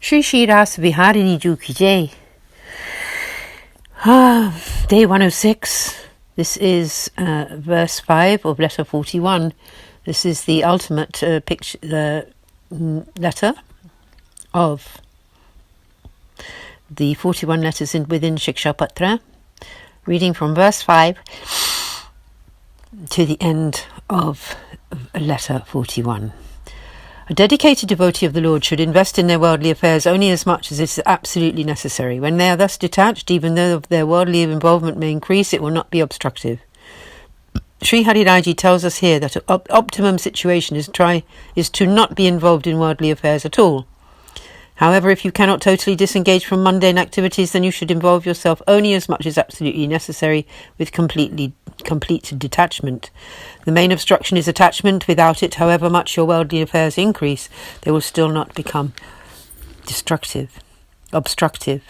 Shri Shri Ras Viharini Ju Ki Jai. Day 106. This is verse 5 of letter 41. This is the ultimate letter of the 41 letters within Shiksha Patra. Reading from verse 5 to the end of letter 41. A dedicated devotee of the Lord should invest in their worldly affairs only as much as is absolutely necessary. When they are thus detached, even though their worldly involvement may increase, it will not be obstructive. Sri Hariraji tells us here that an optimum situation is to not be involved in worldly affairs at all. However, if you cannot totally disengage from mundane activities, then you should involve yourself only as much as absolutely necessary with complete detachment. The main obstruction is attachment. Without it, however much your worldly affairs increase, they will still not become obstructive.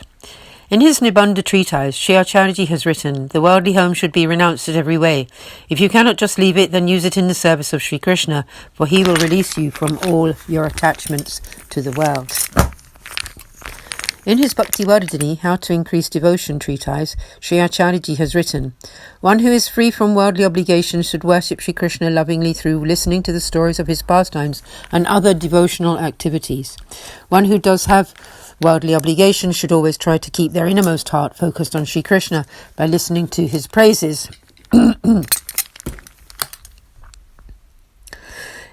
In his Nibandha treatise, Sri Acharyaji has written, the worldly home should be renounced in every way. If you cannot just leave it, then use it in the service of Sri Krishna, for he will release you from all your attachments to the world. In his Bhakti Vardhini, How to Increase Devotion treatise, Sri Acharyaji has written, one who is free from worldly obligations should worship Sri Krishna lovingly through listening to the stories of his pastimes and other devotional activities. One who does have worldly obligations should always try to keep their innermost heart focused on Sri Krishna by listening to his praises,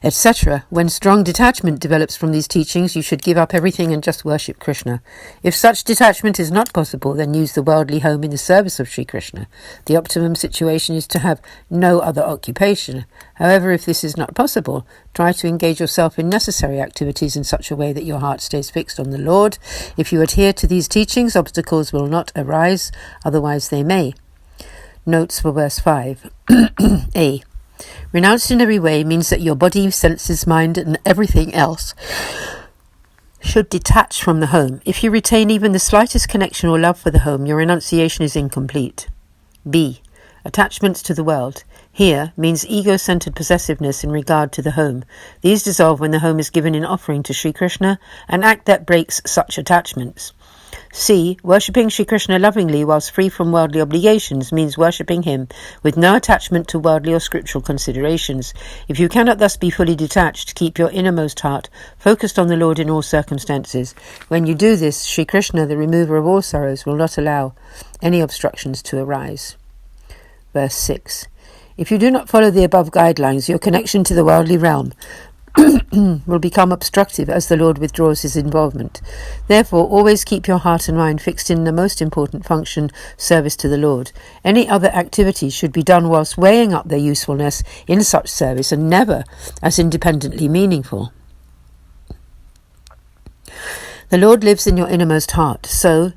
etc. When strong detachment develops from these teachings, you should give up everything and just worship Krishna. If such detachment is not possible, then use the worldly home in the service of Sri Krishna. The optimum situation is to have no other occupation. However, if this is not possible, try to engage yourself in necessary activities in such a way that your heart stays fixed on the Lord. If you adhere to these teachings, obstacles will not arise, otherwise they may. Notes for verse 5. A. Renounced in every way means that your body, senses, mind, and everything else should detach from the home. If you retain even the slightest connection or love for the home, your renunciation is incomplete. B. Attachments to the world. Here means ego-centered possessiveness in regard to the home. These dissolve when the home is given in offering to Sri Krishna, an act that breaks such attachments. C. Worshipping Sri Krishna lovingly whilst free from worldly obligations means worshipping him with no attachment to worldly or scriptural considerations. If you cannot thus be fully detached, keep your innermost heart focused on the Lord in all circumstances. When you do this, Sri Krishna, the remover of all sorrows, will not allow any obstructions to arise. Verse 6. If you do not follow the above guidelines, your connection to the worldly realm will become obstructive as the Lord withdraws his involvement. Therefore, always keep your heart and mind fixed in the most important function, service to the Lord. Any other activities should be done whilst weighing up their usefulness in such service and never as independently meaningful. The Lord lives in your innermost heart, so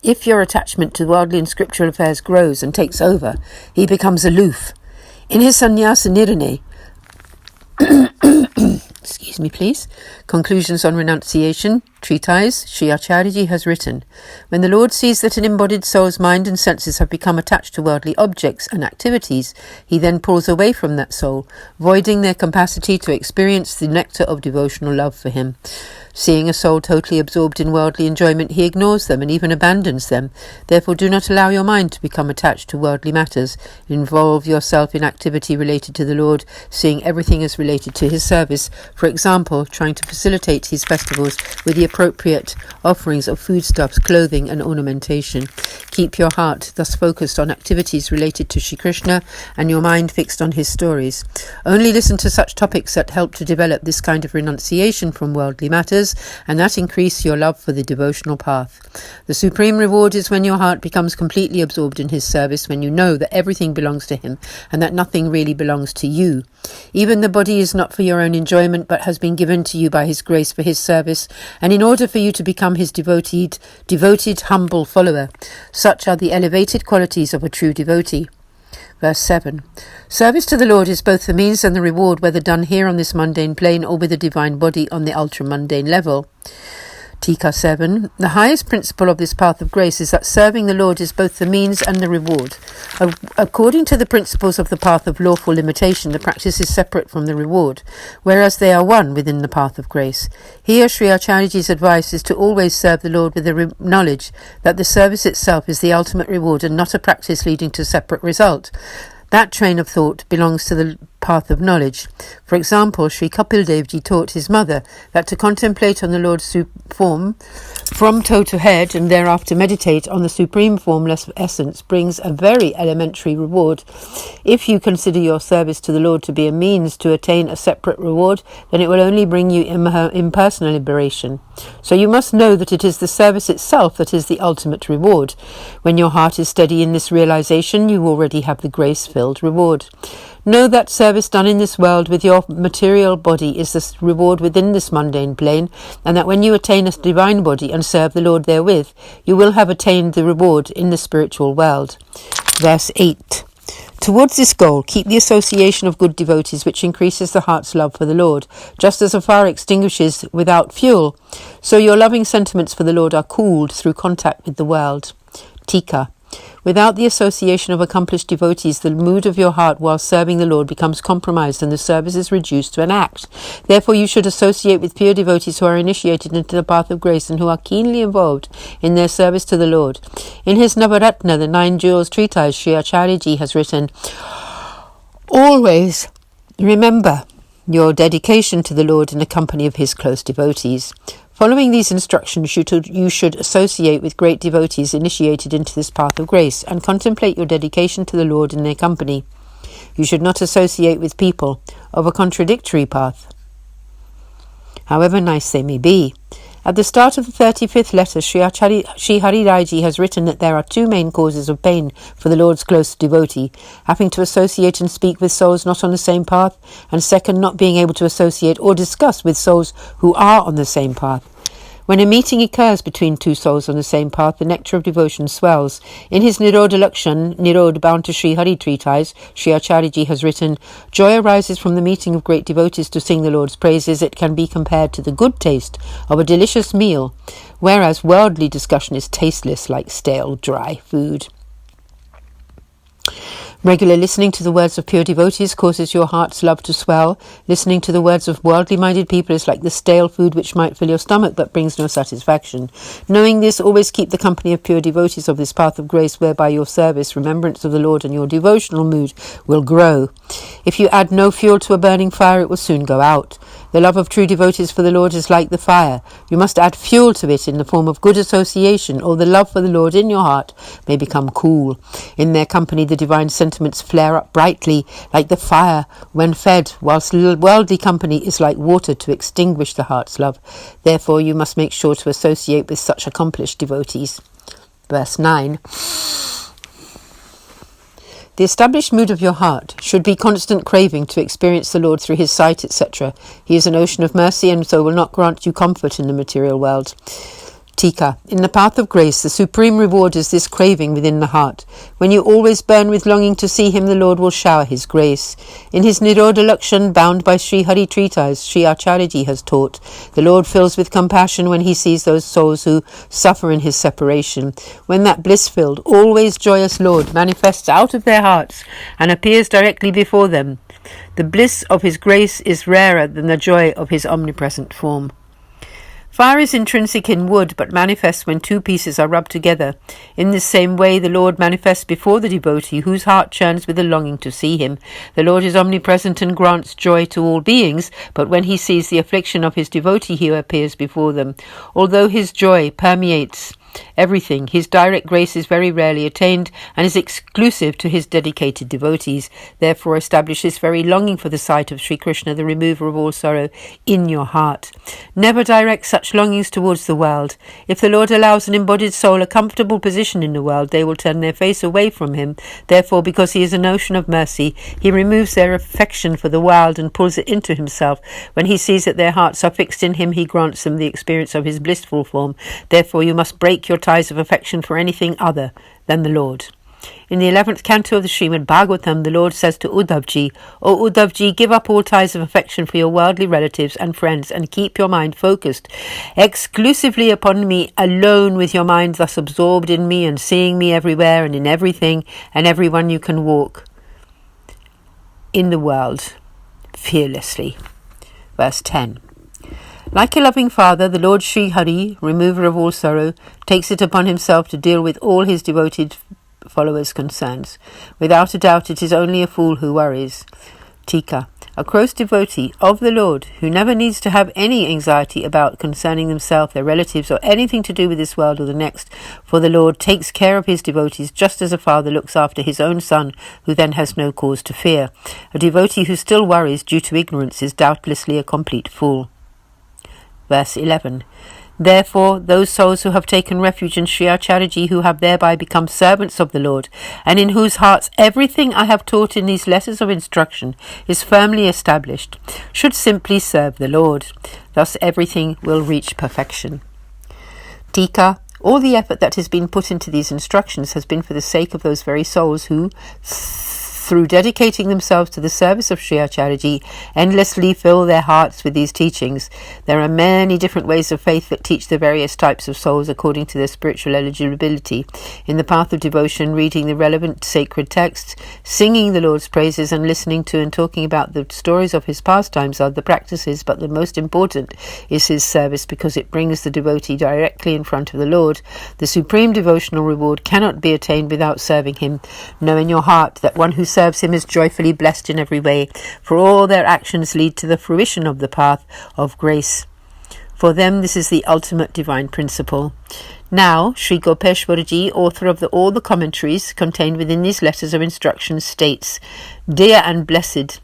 if your attachment to worldly and scriptural affairs grows and takes over, he becomes aloof. In his Sannyasa Nirane, excuse me please, Conclusions on Renunciation treatise, Sri Acharyaji has written, when the Lord sees that an embodied soul's mind and senses have become attached to worldly objects and activities, he then pulls away from that soul, voiding their capacity to experience the nectar of devotional love for him. Seeing a soul totally absorbed in worldly enjoyment, he ignores them and even abandons them. Therefore, do not allow your mind to become attached to worldly matters. Involve yourself in activity related to the Lord, seeing everything as related to his service. For example, trying to facilitate his festivals with the appropriate offerings of foodstuffs, clothing, and ornamentation. Keep your heart thus focused on activities related to Sri Krishna and your mind fixed on his stories. Only listen to such topics that help to develop this kind of renunciation from worldly matters, and that increase your love for the devotional path. The supreme reward is when your heart becomes completely absorbed in his service, when you know that everything belongs to him and that nothing really belongs to you. Even the body is not for your own enjoyment, but has been given to you by his grace for his service, and in order for you to become his devoted, humble follower. Such are the elevated qualities of a true devotee. Verse 7. Service to the Lord is both the means and the reward, whether done here on this mundane plane or with a divine body on the ultra-mundane level. Tika 7. The highest principle of this path of grace is that serving the Lord is both the means and the reward. According to the principles of the path of lawful limitation, the practice is separate from the reward, whereas they are one within the path of grace. Here, Sri Acharyaji's advice is to always serve the Lord with the knowledge that the service itself is the ultimate reward and not a practice leading to separate result. That train of thought belongs to the path of knowledge. For example, Sri Kapil Devji taught his mother that to contemplate on the Lord's form from toe to head and thereafter meditate on the supreme formless essence brings a very elementary reward. If you consider your service to the Lord to be a means to attain a separate reward, then it will only bring you impersonal liberation. So you must know that it is the service itself that is the ultimate reward. When your heart is steady in this realization, you already have the grace-filled reward. Know that service done in this world with your material body is the reward within this mundane plane, and that when you attain a divine body and serve the Lord therewith, you will have attained the reward in the spiritual world. Verse 8. Towards this goal, keep the association of good devotees, which increases the heart's love for the Lord. Just as a fire extinguishes without fuel, so your loving sentiments for the Lord are cooled through contact with the world. Tika. Without the association of accomplished devotees, the mood of your heart while serving the Lord becomes compromised and the service is reduced to an act. Therefore, you should associate with pure devotees who are initiated into the path of grace and who are keenly involved in their service to the Lord. In his Navaratna, the 9 Jewels treatise, Sri Acharyaji has written, always remember your dedication to the Lord in the company of his close devotees. Following these instructions, you should associate with great devotees initiated into this path of grace and contemplate your dedication to the Lord in their company. You should not associate with people of a contradictory path, however nice they may be. At the start of the 35th letter, Sri Hari Raiji has written that there are 2 main causes of pain for the Lord's close devotee: having to associate and speak with souls not on the same path, and second, not being able to associate or discuss with souls who are on the same path. When a meeting occurs between 2 souls on the same path, the nectar of devotion swells. In his Nirodha Lakshan, Nirod bound to Sri Hari treatise, Sri Acharyaji has written, joy arises from the meeting of great devotees to sing the Lord's praises. It can be compared to the good taste of a delicious meal, whereas worldly discussion is tasteless like stale, dry food. Regular listening to the words of pure devotees causes your heart's love to swell. Listening to the words of worldly-minded people is like the stale food which might fill your stomach but brings no satisfaction. Knowing this, always keep the company of pure devotees of this path of grace, whereby your service, remembrance of the Lord, and your devotional mood will grow. If you add no fuel to a burning fire, it will soon go out. The love of true devotees for the Lord is like the fire. You must add fuel to it in the form of good association, or the love for the Lord in your heart may become cool. In their company, the divine sentiments flare up brightly like the fire when fed, whilst worldly company is like water to extinguish the heart's love. Therefore, you must make sure to associate with such accomplished devotees. Verse 9. The established mood of your heart should be constant craving to experience the Lord through his sight, etc. He is an ocean of mercy and so will not grant you comfort in the material world. Tika. In the path of grace, the supreme reward is this craving within the heart. When you always burn with longing to see him, the Lord will shower his grace. In his Nirodha Lakshan, bound by Sri Hari treatise, Sri Acharyaji has taught, the Lord fills with compassion when he sees those souls who suffer in his separation. When that bliss-filled, always joyous Lord manifests out of their hearts and appears directly before them, the bliss of his grace is rarer than the joy of his omnipresent form. Fire is intrinsic in wood, but manifests when 2 pieces are rubbed together. In this same way, the Lord manifests before the devotee, whose heart churns with a longing to see him. The Lord is omnipresent and grants joy to all beings, but when he sees the affliction of his devotee, he appears before them. Although his joy permeates everything, his direct grace is very rarely attained and is exclusive to his dedicated devotees. Therefore, establish this very longing for the sight of Sri Krishna, the remover of all sorrow, in your heart. Never direct such longings towards the world. If the Lord allows an embodied soul a comfortable position in the world, they will turn their face away from him. Therefore, because he is an ocean of mercy, he removes their affection for the world and pulls it into himself. When he sees that their hearts are fixed in him, he grants them the experience of his blissful form. Therefore, you must break your ties of affection for anything other than the Lord. In the 11th canto of the Srimad Bhagavatam, the Lord says to Uddhavji, O Uddhavji, give up all ties of affection for your worldly relatives and friends and keep your mind focused exclusively upon me alone, with your mind thus absorbed in me and seeing me everywhere and in everything and everyone. You can walk in the world fearlessly. Verse 10. Like a loving father, the Lord Sri Hari, remover of all sorrow, takes it upon himself to deal with all his devoted followers' concerns. Without a doubt, it is only a fool who worries. Tika. A close devotee of the Lord, who never needs to have any anxiety about concerning themselves, their relatives, or anything to do with this world or the next, for the Lord takes care of his devotees just as a father looks after his own son, who then has no cause to fear. A devotee who still worries due to ignorance is doubtlessly a complete fool. Verse 11. Therefore, those souls who have taken refuge in Sri Acharyaji, who have thereby become servants of the Lord, and in whose hearts everything I have taught in these letters of instruction is firmly established, should simply serve the Lord. Thus everything will reach perfection. Tika. All the effort that has been put into these instructions has been for the sake of those very souls who, through dedicating themselves to the service of Sri Acharyaji, endlessly fill their hearts with these teachings. There are many different ways of faith that teach the various types of souls according to their spiritual eligibility. In the path of devotion, reading the relevant sacred texts, singing the Lord's praises, and listening to and talking about the stories of his pastimes are the practices, but the most important is his service, because it brings the devotee directly in front of the Lord. The supreme devotional reward cannot be attained without serving him. Know in your heart that one who serves him is joyfully blessed in every way, for all their actions lead to the fruition of the path of grace. For them, this is the ultimate divine principle. Now, Sri Gopeshwarji, author of all the commentaries contained within these letters of instruction, states, Dear and blessed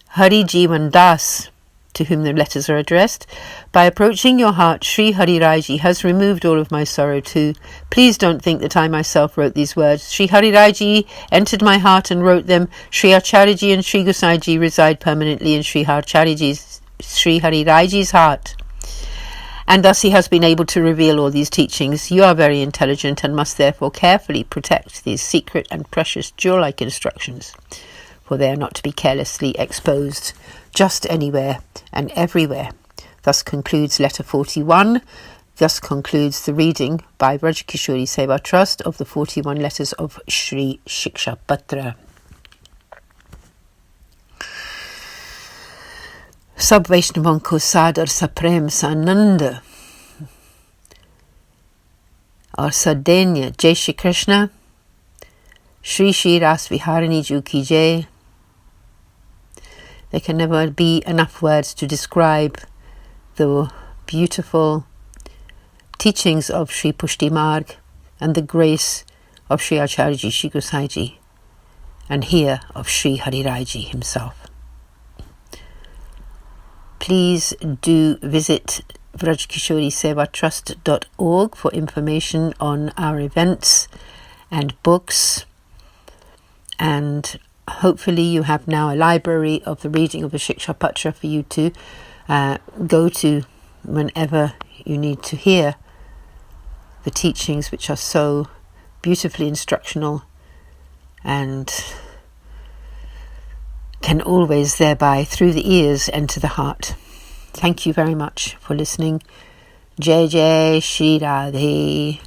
Hari Jivan Das, to whom the letters are addressed, by approaching your heart, Sri Hari Raiji has removed all of my sorrow too. Please don't think that I myself wrote these words. Sri Hari Raiji entered my heart and wrote them. Sri Acharyaji and Sri Gosaiji reside permanently in Sri Hari Raiji's heart. And thus he has been able to reveal all these teachings. You are very intelligent and must therefore carefully protect these secret and precious jewel-like instructions, for they are not to be carelessly exposed just anywhere and everywhere. Thus concludes letter 41. Thus concludes the reading by Vrajakishori Seva Trust of the 41 letters of Sri Shiksha Patra. Sab Vaishnavan ko sadar sa prem sa ananda aur sadenya. Jai Shri Krishna. Shri Shri Ras Viharini Ju Ki Jai. There can never be enough words to describe the beautiful teachings of Sri Pushti Marg and the grace of Sri Acharyaji, Sri Gosaiji, and here of Sri Hari Raiji himself. Please do visit vrajkishorisevatrust.org for information on our events and books, and hopefully you have now a library of the reading of the Shiksha Patra for you to go to whenever you need to hear the teachings, which are so beautifully instructional and can always thereby through the ears enter the heart. Thank you very much for listening. Jai Jai Shri Radhe.